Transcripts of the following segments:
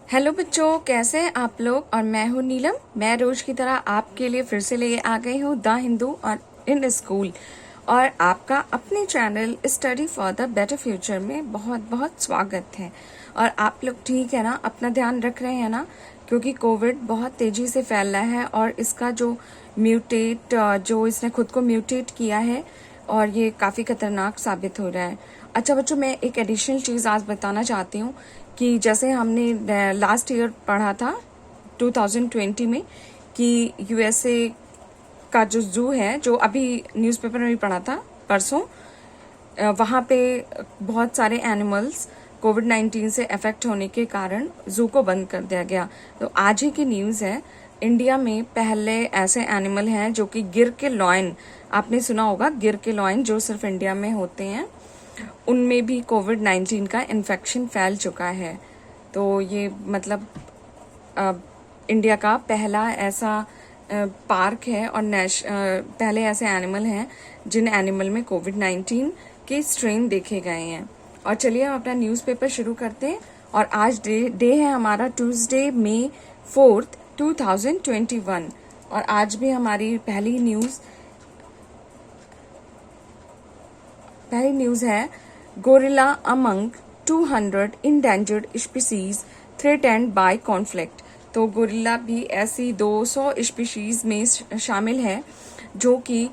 Hello बच्चों, कैसे हैं आप लोग। और मैं हूं नीलम। मैं रोज की तरह आपके लिए फिर से ले आ गई हूं द हिंदू और इन स्कूल और आपका अपने channel study for the better future में बहुत बहुत स्वागत है। और आप लोग ठीक है ना, अपना ध्यान रख रहे हैं ना, क्योंकि कोविड बहुत तेजी से फैल रहा है और इसका जो इसने खुद को म्यूटेट किया है और ये काफ़ी खतरनाक साबित हो रहा है। अच्छा बच्चों, मैं एक एडिशनल चीज़ आज बताना चाहती हूँ कि जैसे हमने लास्ट ईयर पढ़ा था 2020 में कि यूएसए का जो जू है, जो अभी न्यूज़पेपर में भी पढ़ा था परसों, वहाँ पे बहुत सारे एनिमल्स कोविड-19 से अफेक्ट होने के कारण जू को बंद कर दिया गया। तो आज ही की न्यूज़ है, इंडिया में पहले ऐसे एनिमल हैं जो कि गिर के लॉयन, आपने सुना होगा गिर के लॉयन जो सिर्फ इंडिया में होते हैं, उनमें भी कोविड-19 का इन्फेक्शन फैल चुका है। तो ये मतलब इंडिया का पहला ऐसा पार्क है और पहले ऐसे एनिमल हैं जिन एनिमल में कोविड-19 के स्ट्रेन देखे गए हैं। और चलिए हम अपना न्यूज़पेपर शुरू करते हैं। और आज डे है हमारा ट्यूसडे May 4th 2021। और आज भी हमारी पहली न्यूज़ है, gorilla among 200 endangered species threatened by conflict. तो गोरिल्ला भी ऐसी 200 स्पीशीज में शामिल है जो कि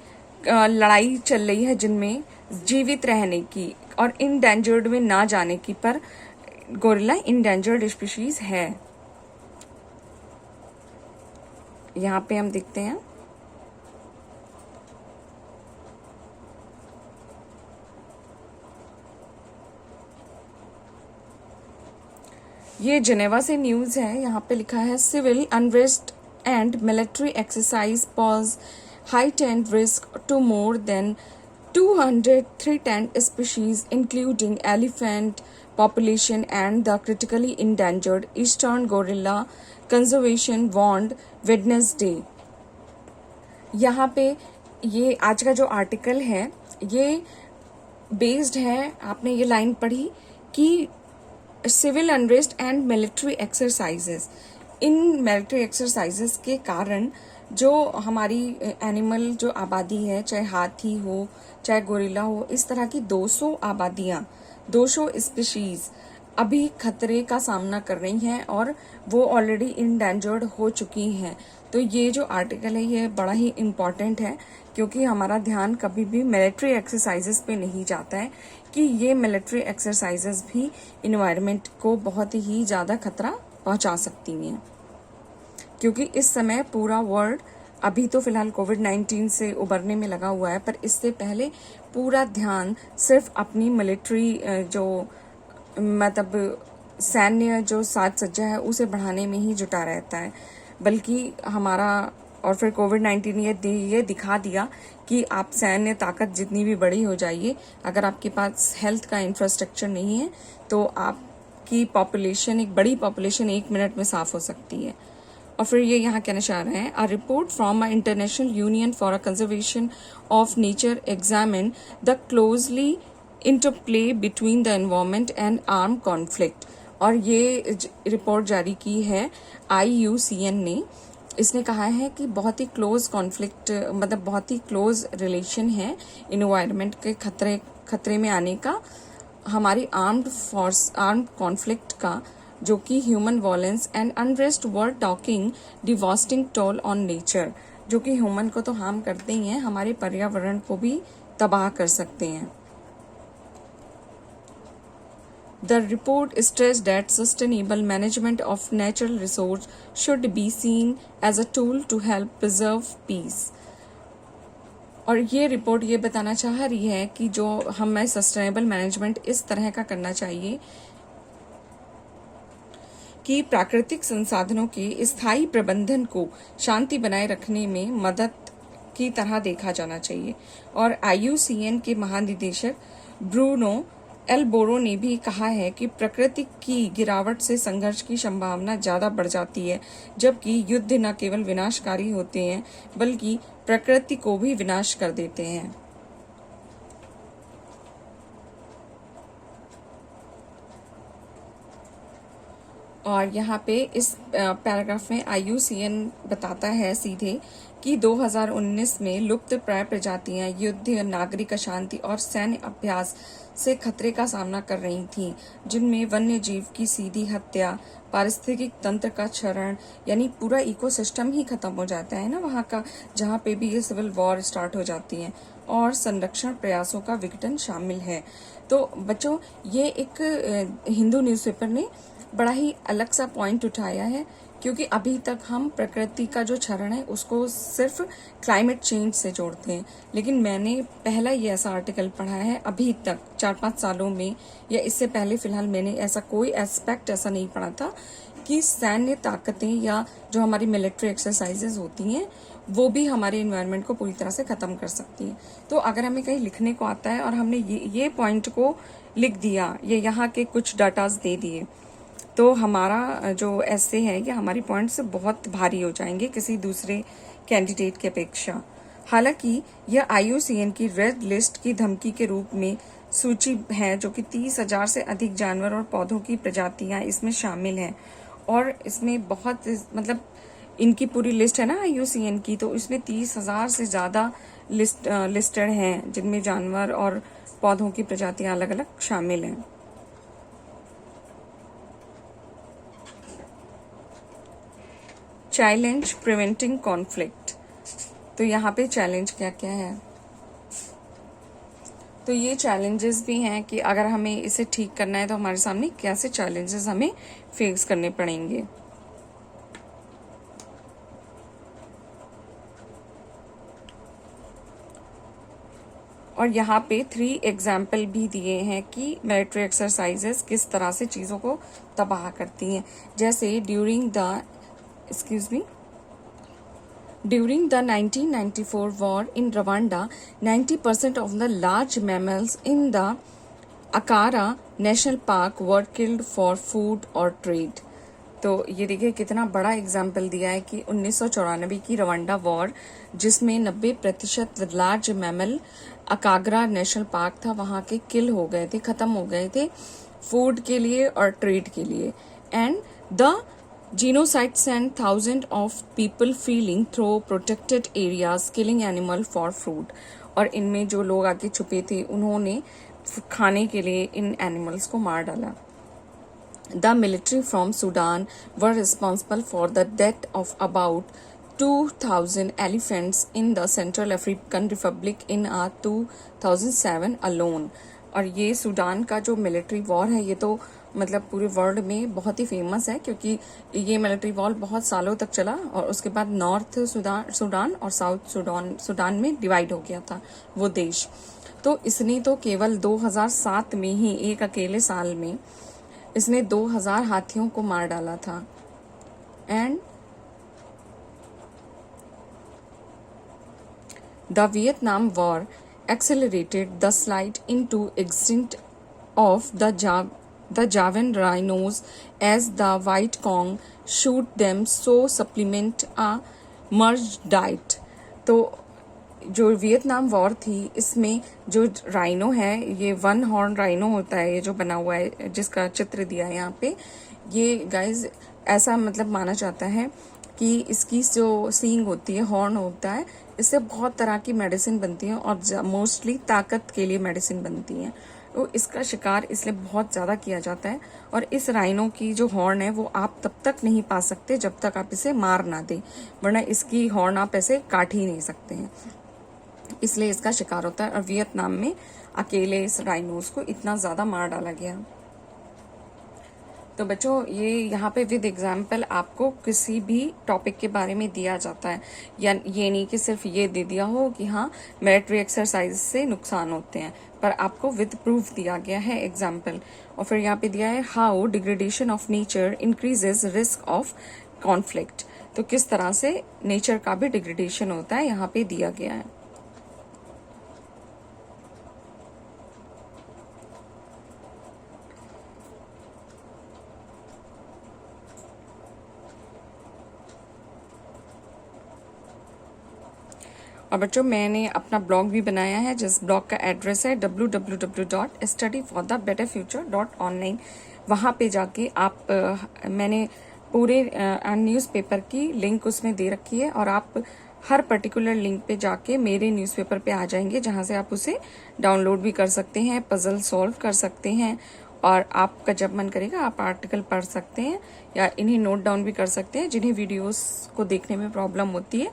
लड़ाई चल रही है जिनमें जीवित रहने की और इंडेंजर्ड में ना जाने की, पर गोरिल्ला इंडेंजर्ड स्पीशीज है। यहाँ पे हम देखते हैं ये जिनेवा से न्यूज़ है। यहाँ पे लिखा है, civil unrest and military exercise pose heightened risk to more than 200 threatened species including elephant population and the critically endangered eastern gorilla conservation warned Wednesday। यहाँ पे ये आज का जो आर्टिकल है ये बेस्ड है, आपने ये लाइन पढ़ी कि civil unrest and military exercises, इन मिलिट्री एक्सरसाइजेस के कारण जो हमारी एनिमल जो आबादी है, चाहे हाथी हो चाहे गोरिल्ला हो, इस तरह की 200 आबादियां, 200 स्पीशीज अभी खतरे का सामना कर रही हैं और वो ऑलरेडी इंडेंजर्ड हो चुकी हैं। तो ये जो आर्टिकल है ये बड़ा ही इम्पॉर्टेंट है, क्योंकि हमारा ध्यान कभी भी मिलिट्री एक्सरसाइजेस पे नहीं जाता है कि ये मिलिट्री एक्सरसाइजेस भी इन्वायरमेंट को बहुत ही ज़्यादा खतरा पहुंचा सकती हैं। क्योंकि इस समय पूरा वर्ल्ड अभी तो फिलहाल कोविड-19 से उबरने में लगा हुआ है, पर इससे पहले पूरा ध्यान सिर्फ अपनी मिलिट्री जो मतलब सैन्य जो साज सज्जा है उसे बढ़ाने में ही जुटा रहता है। बल्कि हमारा और फिर कोविड-19 ये दिखा दिया कि आप सैन्य ताकत जितनी भी बड़ी हो जाइए, अगर आपके पास हेल्थ का इंफ्रास्ट्रक्चर नहीं है तो आपकी पॉपुलेशन, एक बड़ी पॉपुलेशन 1 मिनट में साफ हो सकती है। और फिर ये यहाँ कहना चाह रहे हैं, a report from a international union for a conservation of nature examine the closely interplay between the environment and arm conflict. और ये रिपोर्ट जारी की है IUCN ने। इसने कहा है कि बहुत ही क्लोज कॉन्फ्लिक्ट, मतलब बहुत ही क्लोज रिलेशन है इन्वायरमेंट के खतरे में आने का, हमारी आर्म्ड कॉन्फ्लिक्ट का, जो कि human violence and unrest were talking devastating toll on nature, जो कि ह्यूमन को तो हार्म करते ही हैं, हमारे पर्यावरण को भी तबाह कर सकते हैं। The report stressed that sustainable management of natural resources should be seen as a tool to help preserve peace। और ये रिपोर्ट ये बताना चाह रही है कि जो हमें सस्टेनेबल मैनेजमेंट इस तरह का करना चाहिए कि प्राकृतिक संसाधनों के स्थायी प्रबंधन को शांति बनाए रखने में मदद की तरह देखा जाना चाहिए। और IUCN के महानिदेशक ब्रूनो एल बोरो ने भी कहा है कि प्रकृति की गिरावट से संघर्ष की संभावना ज्यादा बढ़ जाती है, जबकि युद्ध न केवल विनाशकारी होते हैं बल्कि प्रकृति को भी विनाश कर देते हैं। और यहाँ पे इस पैराग्राफ में IUCN बताता है सीधे कि 2019 में लुप्त प्राय प्रजातियां युद्ध, नागरिक अशांति और सैन्य अभ्यास से खतरे का सामना कर रही थीं, जिनमें वन्य जीव की सीधी हत्या, पारिस्थितिक तंत्र का क्षरण, यानी पूरा इकोसिस्टम ही खत्म हो जाता है ना वहाँ का, जहाँ पे भी ये सिविल वॉर स्टार्ट हो जाती है, और संरक्षण प्रयासों का विघटन शामिल है। तो बच्चों, ये एक हिंदू न्यूज़पेपर ने बड़ा ही अलग सा पॉइंट उठाया है, क्योंकि अभी तक हम प्रकृति का जो क्षरण है उसको सिर्फ क्लाइमेट चेंज से जोड़ते हैं, लेकिन मैंने पहला ये ऐसा आर्टिकल पढ़ा है अभी तक 4-5 सालों में, या इससे पहले फिलहाल मैंने ऐसा कोई एस्पेक्ट ऐसा नहीं पढ़ा था कि सैन्य ताकतें या जो हमारी मिलिट्री एक्सरसाइजेज होती हैं वो भी हमारे इन्वायरमेंट को पूरी तरह से ख़त्म कर सकती हैं। तो अगर हमें कहीं लिखने को आता है और हमने ये पॉइंट को लिख दिया, ये यहाँ के कुछ डाटाज दे दिए, तो हमारा जो ऐसे है ये हमारी पॉइंट्स बहुत भारी हो जाएंगे किसी दूसरे कैंडिडेट की अपेक्षा। हालांकि यह IUCN की रेड लिस्ट की धमकी के रूप में सूची है, जो कि 30,000 से अधिक जानवर और पौधों की प्रजातियां इसमें शामिल हैं, और इसमें बहुत मतलब इनकी पूरी लिस्ट है ना IUCN की, तो इसमें 30,000 से ज़्यादा लिस्टेड हैं, जिनमें जानवर और पौधों की प्रजातियां अलग अलग शामिल हैं। Challenge preventing conflict. तो यहाँ पे चैलेंज क्या क्या है, तो ये चैलेंजेस भी हैं कि अगर हमें इसे ठीक करना है तो हमारे सामने कैसे चैलेंजेस हमें फेस करने पड़ेंगे। और यहाँ पे 3 एग्जाम्पल भी दिए हैं कि मिलिट्री एक्सरसाइजेस किस तरह से चीज़ों को तबाह करती हैं। जैसे during the 1994 war in Rwanda, 90% of the large mammals in the Akara National Park were killed for food or trade. तो ये देखिए कितना बड़ा एग्जाम्पल दिया है कि 1994 की रवांडा वॉर, जिसमें 90% लार्ज मैमल अकागरा नेशनल पार्क था वहाँ के किल हो गए थे, ख़त्म हो गए थे फूड के लिए और ट्रेड के लिए। And the genocide sent thousands of people fleeing through protected areas, killing animal for food. और इनमें जो लोग आगे छुपे थे उन्होंने खाने के लिए इन एनिमल्स को मार डाला। The military from Sudan were responsible for the death of about 2,000 elephants in the Central African Republic in 2007 alone. और ये सूडान का जो मिलिट्री वॉर है ये तो मतलब पूरे वर्ल्ड में बहुत ही फेमस है, क्योंकि ये मिलिट्री वॉर बहुत सालों तक चला और उसके बाद नॉर्थ सूडान और साउथ सूडान में डिवाइड हो गया था वो देश। तो इसने तो केवल 2007 में ही एक अकेले साल में इसने 2000 हाथियों को मार डाला था। And the Vietnam war accelerated the slide into extinct of the Javan rhinos as the White Kong shoot them so supplement a merged diet. तो जो वियतनाम वॉर थी इसमें जो राइनो है, ये 1 हॉर्न राइनो होता है, ये जो बना हुआ है जिसका चित्र दिया है यहाँ पे, ये गाइज ऐसा मतलब माना जाता है कि इसकी जो सींग होती है, हॉर्न होता है, इससे बहुत तरह की मेडिसिन बनती है और मोस्टली ताकत के लिए मेडिसिन बनती है। तो इसका शिकार इसलिए बहुत ज़्यादा किया जाता है। और इस राइनो की जो हॉर्न है वो आप तब तक नहीं पा सकते जब तक आप इसे मार ना दें, वरना इसकी हॉर्न आप ऐसे काट ही नहीं सकते हैं, इसलिए इसका शिकार होता है। और वियतनाम में अकेले इस राइनोस को इतना ज़्यादा मार डाला गया। तो बच्चों, ये यहाँ पे विद एग्जाम्पल आपको किसी भी टॉपिक के बारे में दिया जाता है, या ये नहीं कि सिर्फ ये दे दिया हो कि हाँ मिलिट्री एक्सरसाइज से नुकसान होते हैं, पर आपको विद प्रूफ दिया गया है एग्जाम्पल। और फिर यहाँ पे दिया है how degradation of nature increases risk of conflict. तो किस तरह से नेचर का भी डिग्रेडेशन होता है यहाँ पे दिया गया है। और बच्चों, मैंने अपना ब्लॉग भी बनाया है जिस ब्लॉग का एड्रेस है www.studyforthebetterfuture.online। वहाँ पे जाके आप मैंने पूरे न्यूज़पेपर की लिंक उसमें दे रखी है, और आप हर पर्टिकुलर लिंक पे जाके मेरे न्यूज़पेपर पे आ जाएंगे, जहाँ से आप उसे डाउनलोड भी कर सकते हैं, पजल सॉल्व कर सकते हैं, और आपका जब मन करेगा आप आर्टिकल पढ़ सकते हैं या इन्हें नोट डाउन भी कर सकते हैं। जिन्हें वीडियोस को देखने में प्रॉब्लम होती है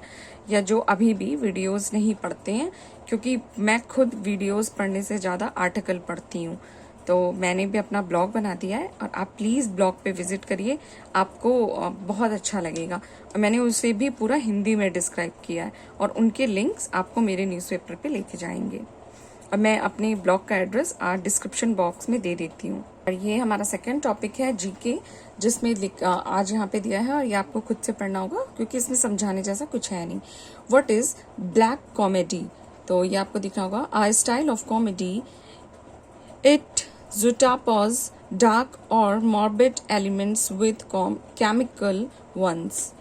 या जो अभी भी वीडियोस नहीं पढ़ते हैं, क्योंकि मैं खुद वीडियोस पढ़ने से ज़्यादा आर्टिकल पढ़ती हूँ, तो मैंने भी अपना ब्लॉग बना दिया है, और आप प्लीज़ ब्लॉग पे विजिट करिए, आपको बहुत अच्छा लगेगा। और मैंने उसे भी पूरा हिंदी में डिस्क्राइब किया है, और उनके लिंक्स आपको मेरे न्यूज़पेपर पे लेके जाएंगे। और मैं अपने ब्लॉग का एड्रेस डिस्क्रिप्शन बॉक्स में दे देती हूँ। और ये हमारा सेकंड टॉपिक है जीके, जिसमें आज यहाँ पे दिया है, और ये आपको खुद से पढ़ना होगा क्योंकि इसमें समझाने जैसा कुछ है नहीं। What is black comedy? तो ये आपको दिखना होगा। A style of comedy it juxtaposes dark और morbid elements with comical ones.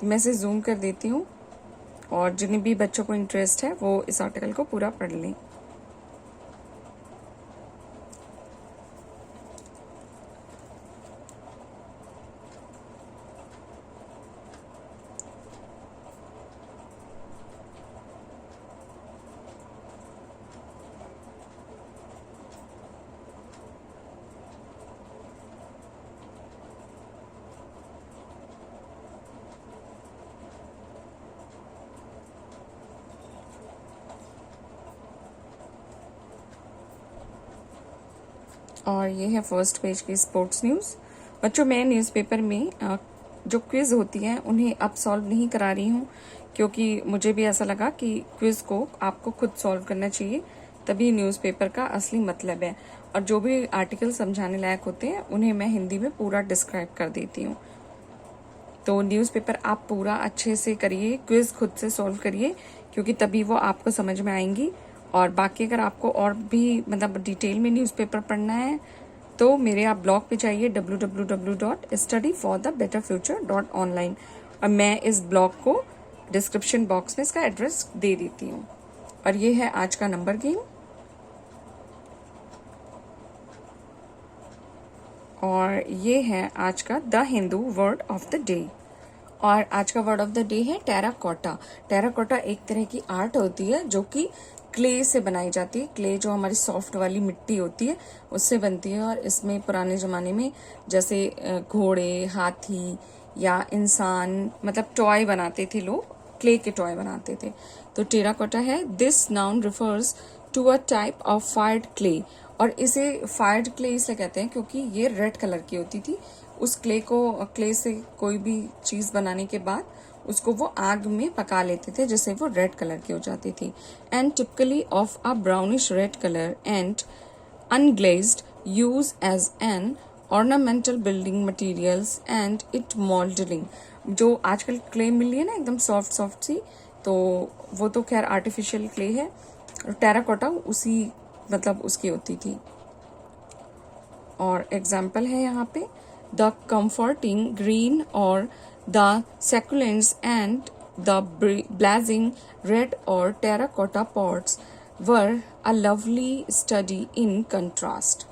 मैं इसे जूम कर देती हूँ, और जिन्हें भी बच्चों को इंटरेस्ट है वो इस आर्टिकल को पूरा पढ़ लें। और ये है फर्स्ट पेज की स्पोर्ट्स न्यूज़। बच्चों, मैं न्यूज़पेपर में जो क्विज़ होती हैं उन्हें अब सॉल्व नहीं करा रही हूँ, क्योंकि मुझे भी ऐसा लगा कि क्विज़ को आपको खुद सॉल्व करना चाहिए, तभी न्यूज़पेपर का असली मतलब है। और जो भी आर्टिकल समझाने लायक होते हैं उन्हें मैं हिंदी में पूरा डिस्क्राइब कर देती हूँ। तो न्यूज़पेपर आप पूरा अच्छे से करिए, क्विज़ खुद से सॉल्व करिए, क्योंकि तभी वो आपको समझ में आएंगी। और बाकी अगर आपको और भी मतलब डिटेल में न्यूज़पेपर पढ़ना है तो मेरे आप ब्लॉग पे जाइए www.studyforthebetterfuture.online, और मैं इस ब्लॉग को डिस्क्रिप्शन बॉक्स में इसका एड्रेस दे देती हूँ। और ये है आज का नंबर गेम, और ये है आज का the Hindu word of the day. और आज का वर्ड ऑफ द डे है टेराकोटा। टेराकोटा एक तरह की आर्ट होती है जो कि क्ले से बनाई जाती है। क्ले जो हमारी सॉफ्ट वाली मिट्टी होती है उससे बनती है, और इसमें पुराने ज़माने में जैसे घोड़े, हाथी या इंसान मतलब टॉय बनाते थे लोग, क्ले के टॉय बनाते थे। तो टेराकोटा है। This noun refers to a type of fired clay, और इसे फायर्ड क्ले इसलिए कहते हैं क्योंकि ये रेड कलर की होती थी। उस क्ले से कोई भी चीज़ बनाने के बाद उसको वो आग में पका लेते थे, जिससे वो रेड कलर की हो जाती थी। And typically of a brownish red colour and unglazed, use as an ornamental building materials and it modelling. जो आजकल क्ले मिल रही है ना एकदम सॉफ्ट सॉफ्ट सी, तो वो तो खैर आर्टिफिशियल क्ले है, और टेराकोटा उसी मतलब उसकी होती थी। और एग्जाम्पल है यहाँ पे the comforting green or the succulents and the blazing red or terracotta pots were a lovely study in contrast।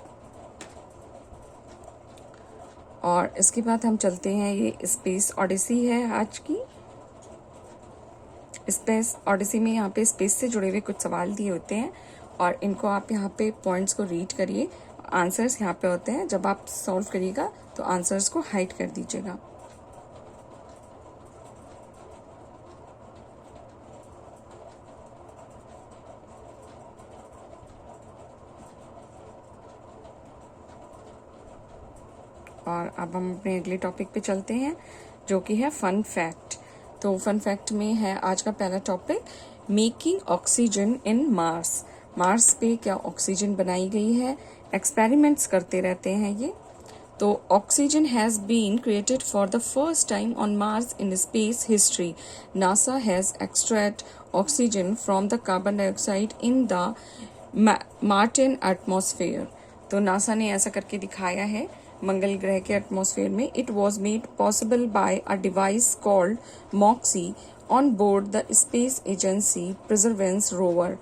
और इसके बाद हम चलते हैं, ये स्पेस ओडिसी है आज की। स्पेस ओडिसी में यहाँ पे स्पेस से जुड़े हुए कुछ सवाल दिए होते हैं, और इनको आप यहाँ पे पॉइंट्स को रीड करिए। आंसर्स यहाँ पे होते हैं, जब आप सॉल्व करिएगा तो आंसर्स को हाइड कर दीजिएगा। और अब हम अपने अगले टॉपिक पे चलते हैं, जो कि है फन फैक्ट। तो फन फैक्ट में है आज का पहला topic, making oxygen in Mars. Mars पे क्या ऑक्सीजन बनाई गई है? एक्सपेरिमेंट्स करते रहते हैं ये। तो oxygen has been created for the first time on Mars in space history. NASA has extract oxygen from the carbon dioxide in the Martian atmosphere. तो नासा ने ऐसा करके दिखाया है मंगल ग्रह के एटमॉस्फेयर में। It was made possible by a device called Moxie on board the space agency Perseverance rover.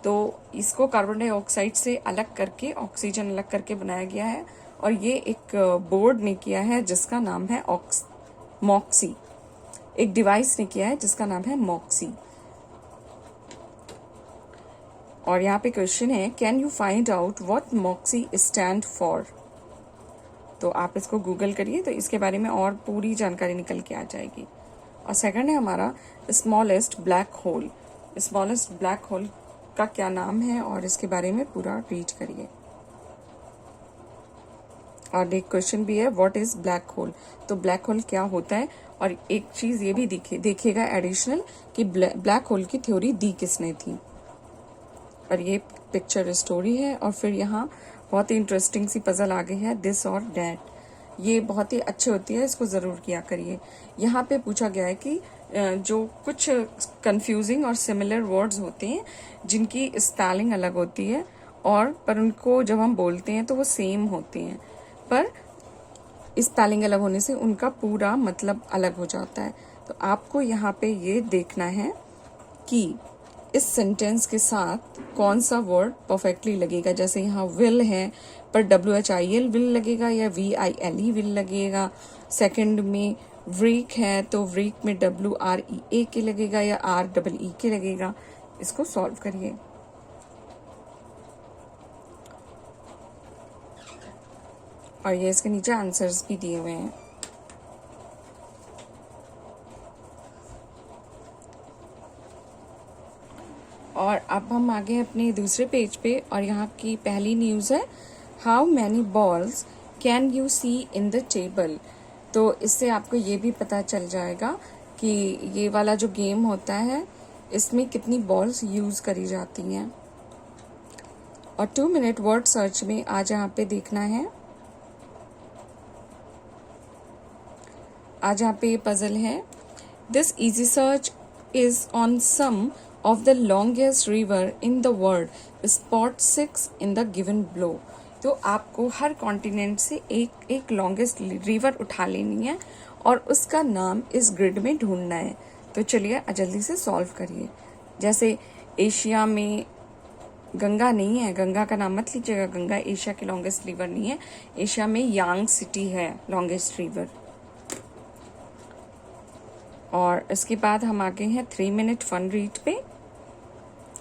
तो इसको कार्बन डाइऑक्साइड से अलग करके ऑक्सीजन अलग करके बनाया गया है और ये एक बोर्ड ने किया है जिसका नाम है मॉक्सी। एक डिवाइस ने किया है जिसका नाम है मॉक्सी। और यहाँ पे क्वेश्चन है, can you find out what Moxie stand for. तो आप इसको गूगल करिए तो इसके बारे में और पूरी जानकारी निकल के आ जाएगी। और सेकंड है हमारा smallest black hole. Smallest black hole का क्या नाम है और इसके बारे में पूरा रीड करिए। और एक क्वेश्चन भी है, व्हाट इज ब्लैक होल। तो ब्लैक होल क्या होता है। और एक चीज ये भी देखिएगा एडिशनल कि ब्लैक होल की थ्योरी दी किसने थी। और ये पिक्चर स्टोरी है। और फिर यहाँ बहुत ही इंटरेस्टिंग सी पजल आ गई है, दिस और डैट। ये बहुत ही अच्छी होती है, इसको ज़रूर किया करिए। यहाँ पे पूछा गया है कि जो कुछ कंफ्यूजिंग और सिमिलर वर्ड्स होते हैं जिनकी स्पेलिंग अलग होती है और पर उनको जब हम बोलते हैं तो वो सेम होते हैं, पर स्पेलिंग अलग होने से उनका पूरा मतलब अलग हो जाता है। तो आपको यहाँ पे ये देखना है कि इस सेंटेंस के साथ कौन सा वर्ड परफेक्टली लगेगा। जैसे यहाँ विल है पर WHIL विल लगेगा या VILE विल लगेगा। सेकंड में व्रीक है तो व्रीक में WREA के लगेगा या REE के लगेगा। इसको सॉल्व करिए। और ये इसके नीचे आंसर्स भी दिए हुए हैं। और अब हम आगे अपने दूसरे पेज पे और यहाँ की पहली न्यूज़ है, how many balls can you see in the table. तो इससे आपको ये भी पता चल जाएगा कि ये वाला जो गेम होता है इसमें कितनी बॉल्स यूज़ करी जाती हैं। और 2 मिनट वर्ड सर्च में आज यहाँ पे देखना है। आज यहाँ पे ये पजल है, this easy search is on some of the longest river in the world, spot 6 in the given below। तो आपको हर कॉन्टिनेंट से एक लॉन्गेस्ट रिवर उठा लेनी है और उसका नाम इस ग्रिड में ढूंढना है। तो चलिए जल्दी से सॉल्व करिए। जैसे एशिया में गंगा नहीं है, गंगा का नाम मत लीजिएगा, गंगा एशिया की लॉन्गेस्ट रिवर नहीं है। एशिया में यांग सिटी है लॉन्गेस्ट रिवर। और इसके बाद हम आगे हैं 3 मिनट फन रीड पे।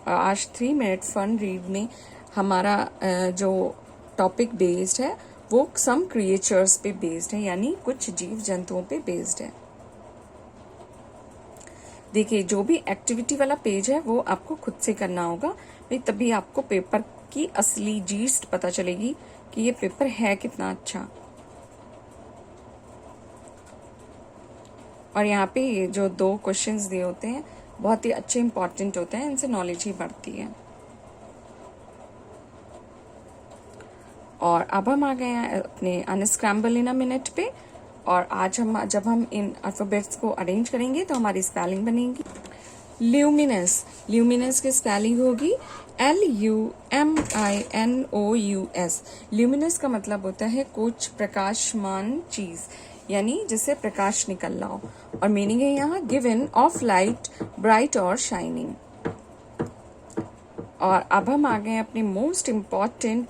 और आज 3 मिनट फन रीड में हमारा जो टॉपिक बेस्ड है वो सम क्रिएचर्स पे बेस्ड है, यानी कुछ जीव जंतुओं पे बेस्ड है। देखिए जो भी एक्टिविटी वाला पेज है वो आपको खुद से करना होगा भाई, तभी आपको पेपर की असली जीस्ट पता चलेगी कि ये पेपर है कितना अच्छा। और यहाँ पे ये जो 2 क्वेश्चंस दिए होते हैं बहुत ही अच्छे इंपॉर्टेंट होते हैं, इनसे नॉलेज ही बढ़ती है। और अब हम आ गए हैं अपने अनस्क्रैम्बल इन अ मिनट पे। और आज जब हम इन अल्फाबेट्स को अरेंज करेंगे तो हमारी स्पेलिंग बनेगी ल्यूमिनस। ल्यूमिनस की स्पेलिंग होगी LUMINOUS। ल्यूमिनस का मतलब होता है कुछ प्रकाशमान चीज, यानी जिससे प्रकाश निकल रहा हो। और मीनिंग है यहाँ गिवन ऑफ लाइट, ब्राइट और शाइनिंग। और अब हम आ गए अपने मोस्ट इम्पॉर्टेंट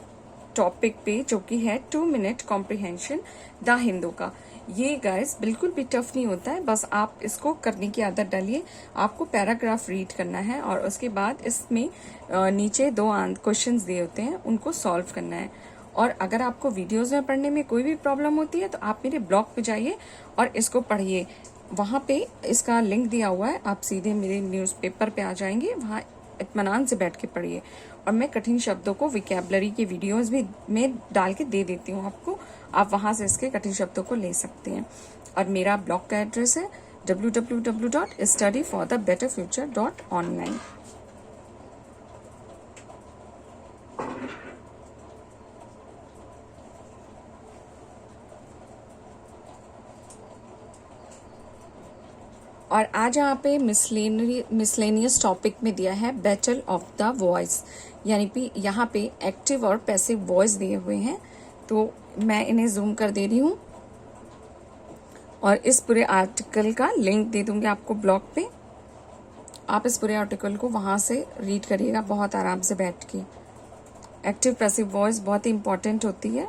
टॉपिक पे जो कि है 2 मिनट कॉम्प्रिहेंशन द हिंदू का। ये गाइस बिल्कुल भी टफ नहीं होता है, बस आप इसको करने की आदत डालिए। आपको पैराग्राफ रीड करना है और उसके बाद इसमें नीचे 2 क्वेश्चंस दिए होते हैं, उनको सॉल्व करना है। और अगर आपको वीडियोस में पढ़ने में कोई भी प्रॉब्लम होती है तो आप मेरे ब्लॉग पे जाइए और इसको पढ़िए। वहाँ पे इसका लिंक दिया हुआ है, आप सीधे मेरे न्यूज़पेपर पे आ जाएंगे, वहाँ इत्मीनान से बैठ के पढ़िए। और मैं कठिन शब्दों को विकैबलरी के वीडियोस भी में डाल के दे देती हूँ आपको, आप वहाँ से इसके कठिन शब्दों को ले सकते हैं। और मेरा ब्लॉग का एड्रेस है www.studyforthebetterfuture.online। और आज यहाँ पे मिसलेनियस टॉपिक में दिया है बैटल ऑफ द वॉइस, यानी कि यहाँ पे एक्टिव और पैसिव वॉइस दिए हुए हैं। तो मैं इन्हें जूम कर दे रही हूँ और इस पूरे आर्टिकल का लिंक दे दूंगी आपको ब्लॉग पे। आप इस पूरे आर्टिकल को वहाँ से रीड करिएगा बहुत आराम से बैठ के। एक्टिव पैसिव वॉइस बहुत ही इम्पॉर्टेंट होती है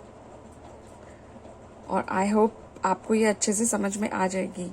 और आई होप आपको ये अच्छे से समझ में आ जाएगी।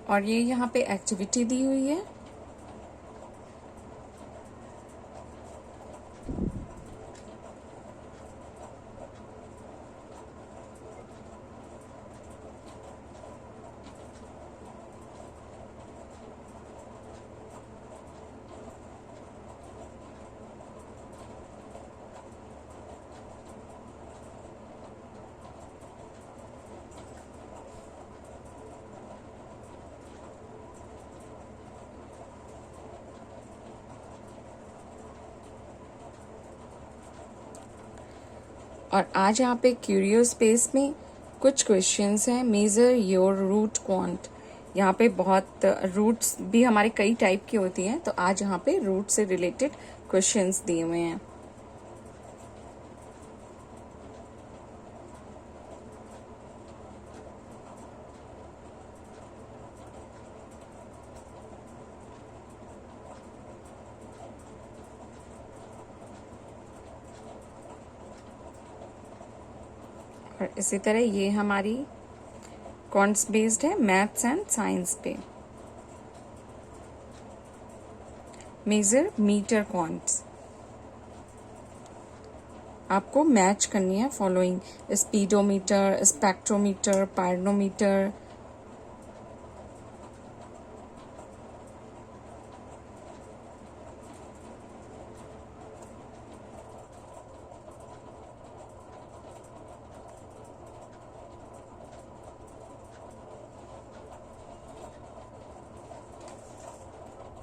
और ये यहाँ पे एक्टिविटी दी हुई है। और आज यहाँ पे क्यूरियस स्पेस में कुछ क्वेश्चंस हैं। Measure your root quant. यहाँ पे बहुत रूट्स भी हमारे कई टाइप की होती हैं, तो आज यहाँ पे रूट से रिलेटेड क्वेश्चंस दिए हुए हैं। और इसी तरह ये हमारी क्वांट्स बेस्ड है मैथ्स एंड साइंस पे। मेजर मीटर क्वांट्स आपको मैच करनी है फॉलोइंग: स्पीडोमीटर, स्पेक्ट्रोमीटर, पायरोनोमीटर।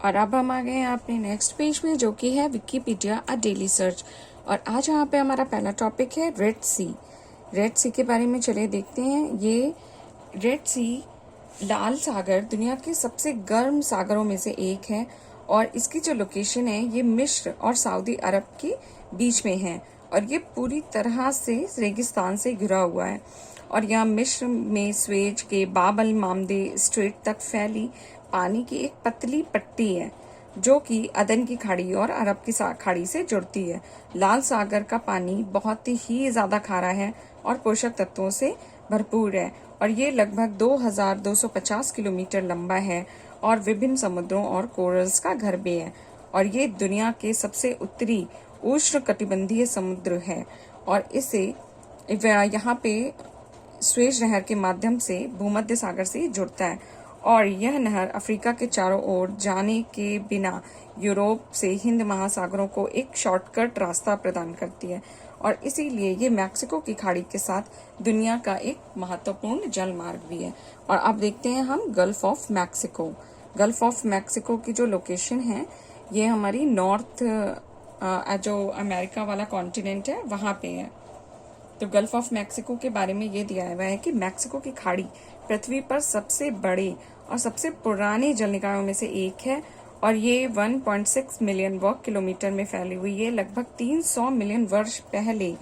और अब हम आ गए हैं अपने नेक्स्ट पेज में, जो कि है विकिपीडिया अ डेली सर्च। और आज यहाँ पे हमारा पहला टॉपिक है रेड सी। रेड सी के बारे में चलिए देखते हैं। ये रेड सी लाल सागर दुनिया के सबसे गर्म सागरों में से एक है और इसकी जो लोकेशन है ये मिस्र और सऊदी अरब के बीच में है और ये पूरी तरह से रेगिस्तान से घिरा हुआ है। और यहाँ मिस्र में स्वेज के बाब अल मामदे स्ट्रेट तक फैली पानी की एक पतली पट्टी है जो कि अदन की खाड़ी और अरब की खाड़ी से जुड़ती है। लाल सागर का पानी बहुत ही ज्यादा खारा है और पोषक तत्वों से भरपूर है और ये लगभग 2250 किलोमीटर लंबा है और विभिन्न समुद्रों और कोरल्स का घर भी है। और ये दुनिया के सबसे उत्तरी उष्णकटिबंधीय समुद्र है और इसे यहाँ पे स्वेज नहर के माध्यम से भूमध्य सागर से जुड़ता है और यह नहर अफ्रीका के चारों ओर जाने के बिना यूरोप से हिंद महासागरों को एक शॉर्टकट रास्ता प्रदान करती है और इसीलिए ये मैक्सिको की खाड़ी के साथ दुनिया का एक महत्वपूर्ण जल मार्ग भी है। और अब देखते हैं हम gulf of Mexico. Gulf of Mexico की जो लोकेशन है ये हमारी नॉर्थ जो अमेरिका वाला कॉन्टिनेंट है वहां पे है। तो गल्फ ऑफ मैक्सिको के बारे में ये दिया हुआ है कि मैक्सिको की खाड़ी पृथ्वी पर सबसे बड़े और सबसे पुराने जल निकायों में से एक है और ये 1.6 मिलियन वर्ग किलोमीटर में फैली हुई है। लगभग 300 मिलियन वर्ष पहले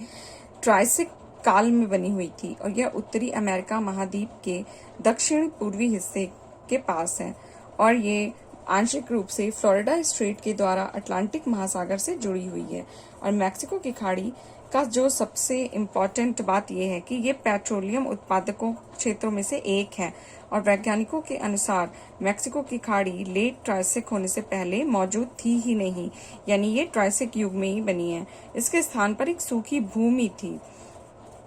ट्राइसिक काल में बनी हुई थी और यह उत्तरी अमेरिका महाद्वीप के दक्षिण पूर्वी हिस्से के पास है और ये आंशिक रूप से फ्लोरिडा स्ट्रेट के द्वारा अटलांटिक महासागर से जुड़ी हुई है। और मैक्सिको की खाड़ी का जो सबसे इम्पॉर्टेंट बात यह है कि ये पेट्रोलियम उत्पादकों क्षेत्रों में से एक है और वैज्ञानिकों के अनुसार मैक्सिको की खाड़ी लेट ट्रायसिक होने से पहले मौजूद थी ही नहीं, यानी ये ट्रायसिक युग में ही बनी है। इसके स्थान पर एक सूखी भूमि थी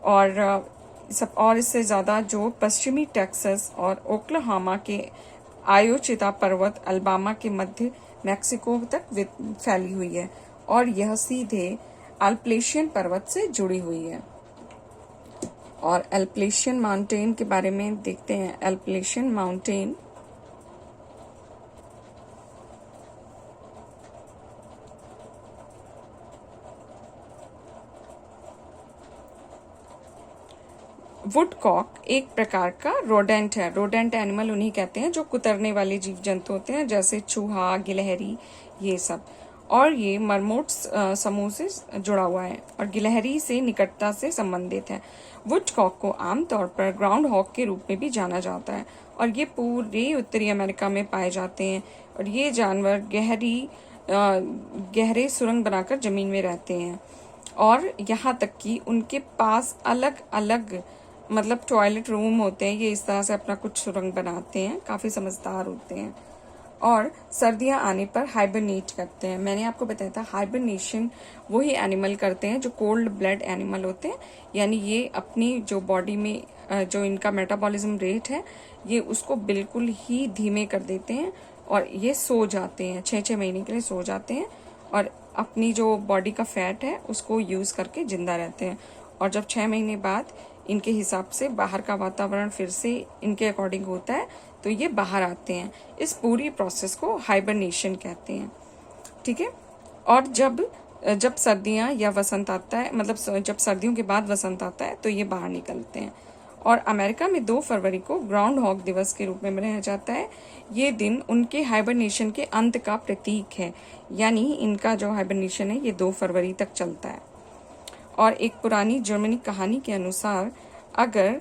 और इससे ज़्यादा जो पश्चिमी टेक्सास और ओक्लाहोमा के आयोचिता पर्वत अल्बामा के मध्य मैक्सिको तक फैली हुई है और यह सीधे एल्पलेशियन पर्वत से जुड़ी हुई है। और एल्पलेशियन माउंटेन के बारे में देखते हैं। एल्पलेशियन माउंटेन वुडकॉक एक प्रकार का रोडेंट है। रोडेंट एनिमल उन्हीं कहते हैं जो कुतरने वाले जीव जंतु होते हैं, जैसे चूहा, गिलहरी, ये सब। और ये मरमोट्स समूह से जुड़ा हुआ है और गिलहरी से निकटता से संबंधित है। वुडकॉक को आमतौर पर ग्राउंड हॉक के रूप में भी जाना जाता है और ये पूरे उत्तरी अमेरिका में पाए जाते हैं और ये जानवर गहरे सुरंग बनाकर जमीन में रहते हैं और यहाँ तक कि उनके पास अलग अलग मतलब टॉयलेट रूम होते हैं। ये इस तरह से अपना कुछ सुरंग बनाते हैं, काफ़ी समझदार होते हैं और सर्दियाँ आने पर हाइबरनेट करते हैं। मैंने आपको बताया था हाइबरनेशन वही एनिमल करते हैं जो कोल्ड ब्लड एनिमल होते हैं, यानी ये अपनी जो बॉडी में जो इनका मेटाबॉलिज्म रेट है ये उसको बिल्कुल ही धीमे कर देते हैं और ये सो जाते हैं, 6-6 महीने के लिए सो जाते हैं और अपनी जो बॉडी का फैट है उसको यूज़ करके जिंदा रहते हैं। और जब 6 महीने बाद इनके हिसाब से बाहर का वातावरण फिर से इनके अकॉर्डिंग होता है तो ये बाहर आते हैं। इस पूरी प्रोसेस को हाइबरनेशन कहते हैं, ठीक है। और जब सर्दियाँ या वसंत आता है, मतलब जब सर्दियों के बाद वसंत आता है तो ये बाहर निकलते हैं। और अमेरिका में 2 फरवरी को ग्राउंड हॉक दिवस के रूप में मनाया जाता है। ये दिन उनके हाइबरनेशन के अंत का प्रतीक है, यानी इनका जो हाइबरनेशन है ये 2 फरवरी तक चलता है। और एक पुरानी जर्मनी कहानी के अनुसार अगर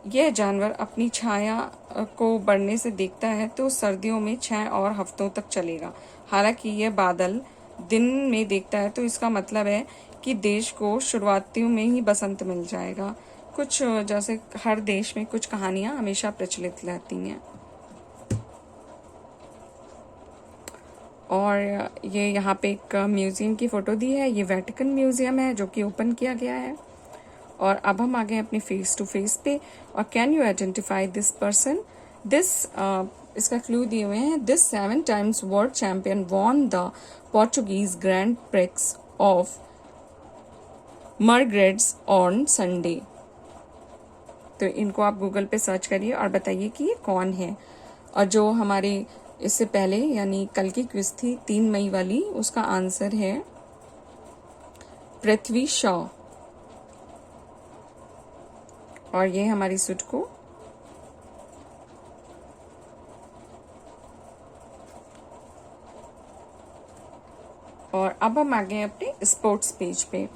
यह जानवर अपनी छाया को बढ़ने से देखता है तो सर्दियों में 6 और हफ्तों तक चलेगा। हालांकि यह बादल दिन में देखता है तो इसका मतलब है कि देश को शुरुआतियों में ही बसंत मिल जाएगा। कुछ जैसे हर देश में कुछ कहानियां हमेशा प्रचलित रहती हैं। और ये यहाँ पे एक म्यूज़ियम की फ़ोटो दी है। ये वेटिकन म्यूज़ियम है जो कि ओपन किया गया है। और अब हम आ गए अपने फेस टू फेस पे। और can you identify this person? इसका क्लू दिए हुए हैं। This 7 times world champion won the Portuguese grand prix of मरग्रेड्स ऑन संडे। तो इनको आप गूगल पे सर्च करिए और बताइए कि ये कौन है। और जो हमारे इससे पहले यानी कल की क्विज थी 3 मई वाली, उसका आंसर है पृथ्वी शॉ। और ये हमारी सुडको। और अब हम आ गए अपने स्पोर्ट्स पेज पे।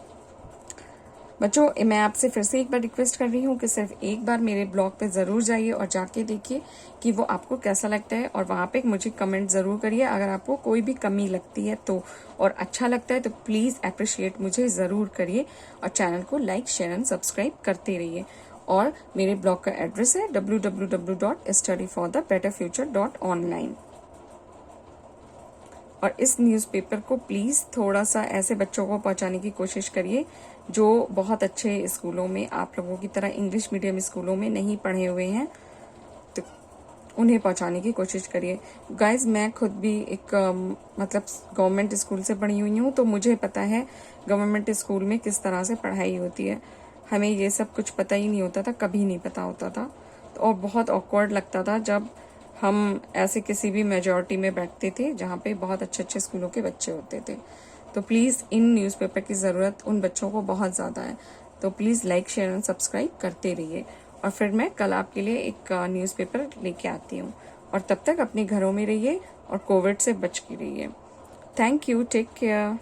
बच्चों, मैं आपसे फिर से एक बार रिक्वेस्ट कर रही हूँ कि सिर्फ एक बार मेरे ब्लॉग पे ज़रूर जाइए और जाके देखिए कि वो आपको कैसा लगता है और वहाँ पे मुझे कमेंट ज़रूर करिए अगर आपको कोई भी कमी लगती है तो। और अच्छा लगता है तो प्लीज़ अप्रिशिएट मुझे ज़रूर करिए और चैनल को लाइक, शेयर एंड सब्सक्राइब करते रहिए। और मेरे ब्लॉग का एड्रेस है www.studyforthebetterfuture.online। और इस न्यूज़पेपर को प्लीज़ थोड़ा सा ऐसे बच्चों को पहुंचाने की कोशिश करिए जो बहुत अच्छे स्कूलों में, आप लोगों की तरह इंग्लिश मीडियम स्कूलों में नहीं पढ़े हुए हैं, तो उन्हें पहुंचाने की कोशिश करिए। गाइज, मैं खुद भी एक मतलब गवर्नमेंट स्कूल से पढ़ी हुई हूँ, तो मुझे पता है गवर्नमेंट स्कूल में किस तरह से पढ़ाई होती है। हमें ये सब कुछ पता ही नहीं होता था, कभी नहीं पता होता था। तो और बहुत ऑकवर्ड लगता था जब हम ऐसे किसी भी मेजॉरिटी में बैठते थे जहाँ पे बहुत अच्छे अच्छे स्कूलों के बच्चे होते थे। तो प्लीज़ इन न्यूज़पेपर की ज़रूरत उन बच्चों को बहुत ज़्यादा है। तो please like, share and subscribe करते रहिए। और फिर मैं कल आपके लिए एक न्यूज़पेपर लेके आती हूँ। और तब तक अपने घरों में रहिए और कोविड से बच के रहिए। Thank you, take care.